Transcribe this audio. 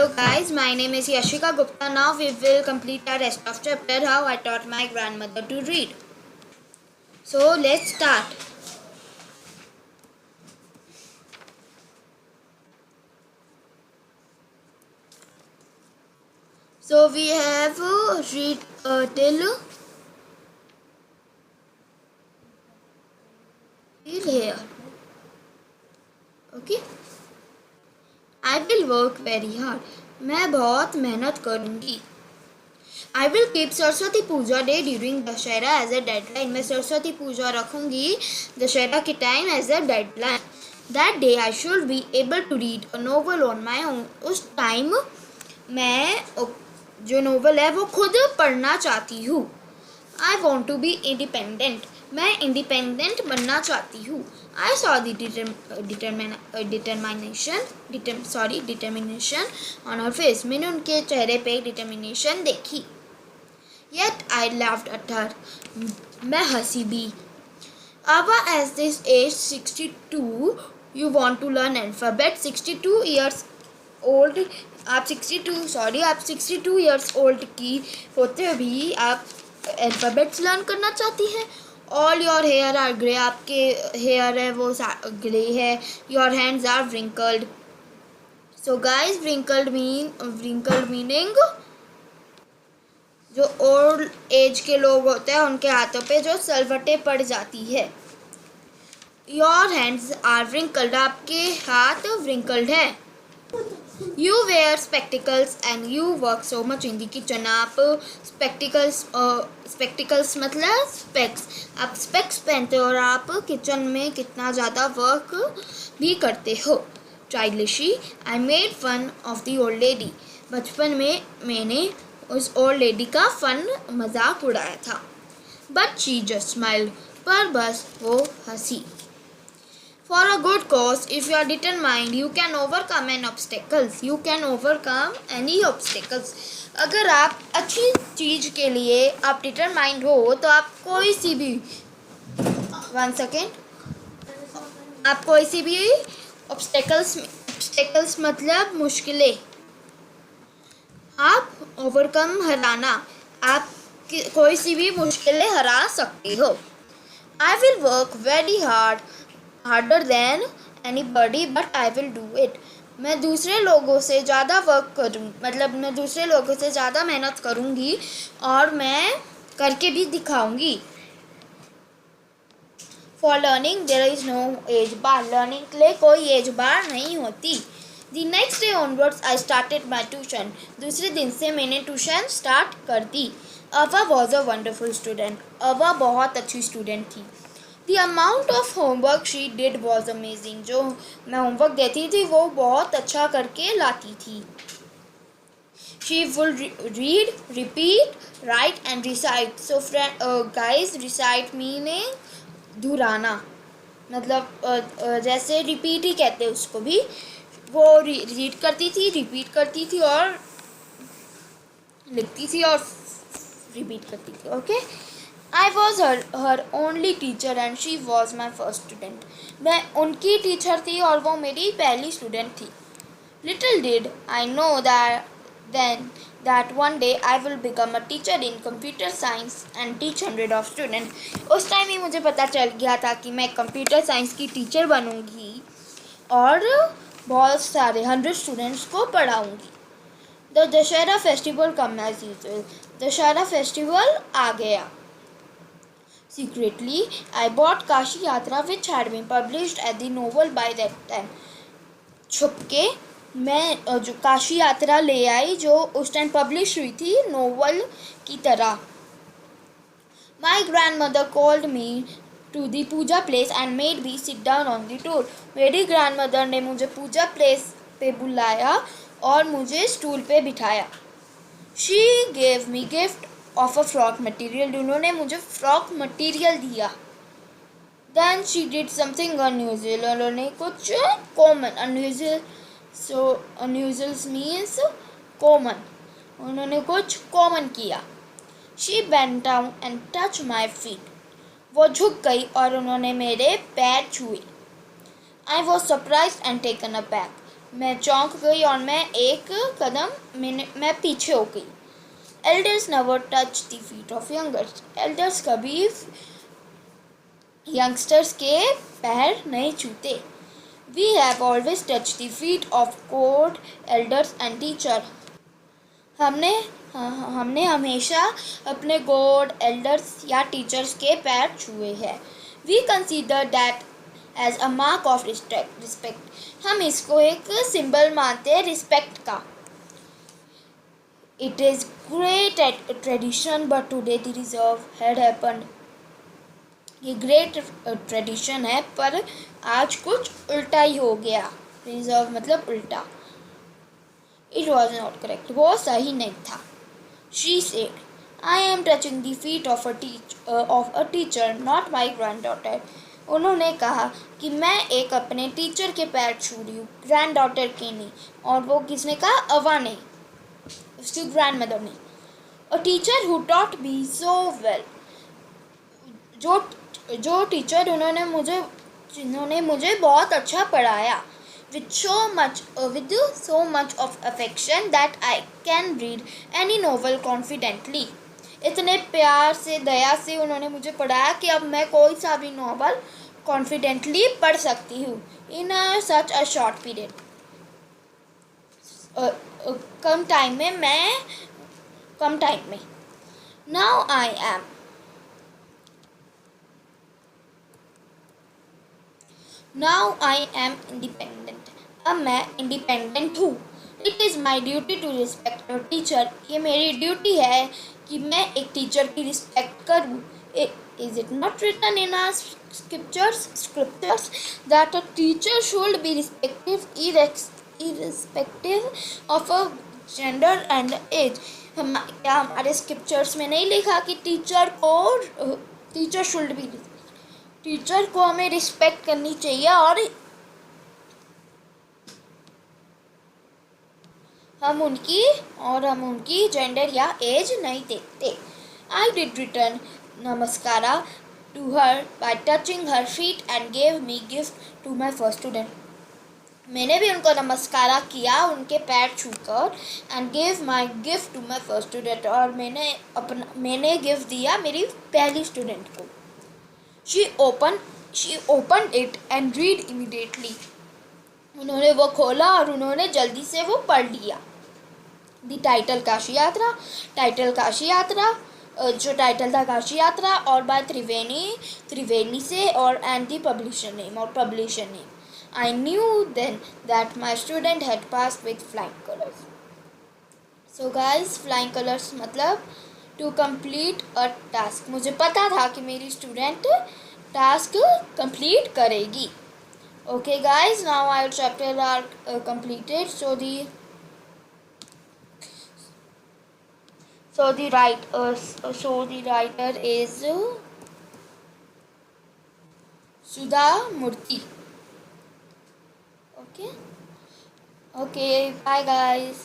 Hello guys, my name is Yashika Gupta. Now we will complete our rest of chapter how I taught my grandmother to read. So let's start. So we have read till here. Okay. I will work very hard. मैं बहुत मेहनत करूँगी. I will keep Saraswati Puja day during Dussehra as a deadline. मैं सरस्वती पूजा रखूँगी दशहरा के time as a deadline. That day I should be able to read a novel on my own. उस time मैं जो नोवेल है वो खुद पढ़ना चाहती हूँ. I want to be independent. मैं इंडिपेंडेंट बनना चाहती हूँ. I saw the determination on her face. मैंने उनके चेहरे पे डिटर्मिनेशन देखी. Yet I laughed at her. मैं हंसी भी. Ava, as this age 62, you want to learn alphabet. 62 years old. आप 62 years old की होते भी आप अल्फ़ाबेट्स लर्न करना चाहती हैं. All your hair are grey. आपके हेयर है वो ग्रे है. Your hands are wrinkled. So guys wrinkled meaning जो ओल्ड एज के लोग होते हैं उनके हाथों पे जो सलवटें पड़ जाती है. Your hands are wrinkled. आपके हाथ wrinkled है. You wear spectacles and you work so much in the kitchen. आप spectacles मतलब specs. आप specs पहनते हो और आप किचन में कितना ज़्यादा वर्क भी करते हो. Childishly, I made fun of the old lady. बचपन में मैंने उस old lady का फन मजाक उड़ाया था. But she just smiled. पर बस वो हंसी. For a good cause, if you are determined, you can overcome any obstacles. You can overcome any obstacles. अगर आप अच्छी चीज़ के लिए आप determined हो तो आप कोई सी भी आप कोई सी भी obstacles मतलब मुश्किलें आप overcome हराना. आप कोई सी भी मुश्किलें हरा सकते हो. I will work very harder than anybody, but I will do it. मैं दूसरे लोगों से ज़्यादा वर्क करूँ मतलब मैं दूसरे लोगों से ज़्यादा मेहनत करूँगी और मैं करके भी दिखाऊँगी. For learning there is no age bar. Learning के लिए कोई एज बार नहीं होती. The next day onwards I started my tuition. दूसरे दिन से मैंने ट्यूशन स्टार्ट कर दी. Ava was a wonderful student. Ava बहुत अच्छी स्टूडेंट थी. The amount of homework she did was amazing. जो मैं होमवर्क देती थी वो बहुत अच्छा करके लाती थी. She would read, repeat, write and recite. So guys, recite meaning दोहराना. मतलब जैसे repeat ही कहते हैं उसको भी. वो रीड करती थी, रिपीट करती थी और लिखती थी और रिपीट करती थी. Okay. I was her only teacher and she was my first student. मैं उनकी टीचर थी और वो मेरी पहली स्टूडेंट थी. Little did I know that one day I will become a teacher in computer science and teach 100 of students. उस time ही मुझे पता चल गया था कि मैं कंप्यूटर साइंस की टीचर बनूंगी और बहुत सारे 100 स्टूडेंट्स को पढ़ाऊंगी. The Dussehra festival come as usual. Dussehra festival आ गया. Secretly, I bought काशी यात्रा which had been published as the novel by that time. छुप के मैं जो काशी यात्रा ले आई जो उस टाइम पब्लिश हुई थी नोवेल की तरह. My grandmother called me to the puja place and made me sit down on the stool. मेरी ग्रैंडमदर ने मुझे पूजा प्लेस पे बुलाया और मुझे स्टूल पे बिठाया. She gave me gift of a frock material. उन्होंने मुझे फ्रॉक मटेरियल दिया. Then she did something unusual. उन्होंने कुछ common unusual. So unusual means common. उन्होंने कुछ common किया. She bent down and touched my feet. वो झुक गई और उन्होंने मेरे पैर छुए. I was surprised and taken aback. मैं चौंक गई और मैं एक कदम मैं पीछे हो गई। Elders never touch the feet of youngers. Elders कभी यंगस्टर्स के पैर नहीं छूते। We have always touch the feet of God, elders and teacher. हमने हमने हमेशा अपने गॉड, एल्डर्स या टीचर्स के पैर छुए हैं। We consider that as a mark of respect. हम इसको एक सिंबल मानते हैं रिस्पेक्ट का। It is great tradition but today the reverse had happened. ये ग्रेट ट्रेडिशन है पर आज कुछ उल्टा ही हो गया। रिजर्व मतलब उल्टा। इट वॉज नॉट करेक्ट, वो सही नहीं था। She said, I am touching the feet of a teacher not my grand daughter. उन्होंने कहा कि मैं एक अपने टीचर के पैर छू रही हूँ, ग्रैंड डॉटर के नहीं। और वो किसने कहा? अवा ने, उसकी ग्रैंड मदर ने। A teacher who taught me so well. जो टीचर जिन्होंने मुझे बहुत अच्छा पढ़ाया। with so much of affection that I can read any novel confidently। इतने प्यार से, दया से उन्होंने मुझे पढ़ाया कि अब मैं कोई सा भी नॉवल कॉन्फिडेंटली पढ़ सकती हूँ in such a short period. कम टाइम में। Now I am independent. अब मैं इंडिपेंडेंट हूँ। It is my duty to respect a teacher. ये मेरी ड्यूटी है कि मैं एक टीचर की रिस्पेक्ट करूँ। Is it not written in our scriptures that a teacher should be respected irrespective of a gender and age. क्या हमारे स्क्रिप्चर्स में नहीं लिखा कि टीचर शुड बी, टीचर को हमें रिस्पेक्ट करनी चाहिए और हम उनकी जेंडर या एज नहीं देखते। I did return namaskara to her by touching her feet and gave me gift to my first student. मैंने भी उनको नमस्कारा किया, उनके पैर छूकर, and gave my gift to my first student, और मैंने गिफ्ट दिया मेरी पहली स्टूडेंट को। She opened it and read immediately। उन्होंने वो खोला और उन्होंने जल्दी से वो पढ़ लिया। दी टाइटल काशी यात्रा। जो टाइटल था काशी यात्रा, और बाय त्रिवेणी से, और and the publisher name. I knew then that my student had passed with flying colors। So guys, flying colors मतलब टू कंप्लीट अ टास्क। मुझे पता था कि मेरी स्टूडेंट टास्क कंप्लीट करेगी। Okay guys, now our chapter are completed. So the writer is Sudha Murthy. Okay, bye guys.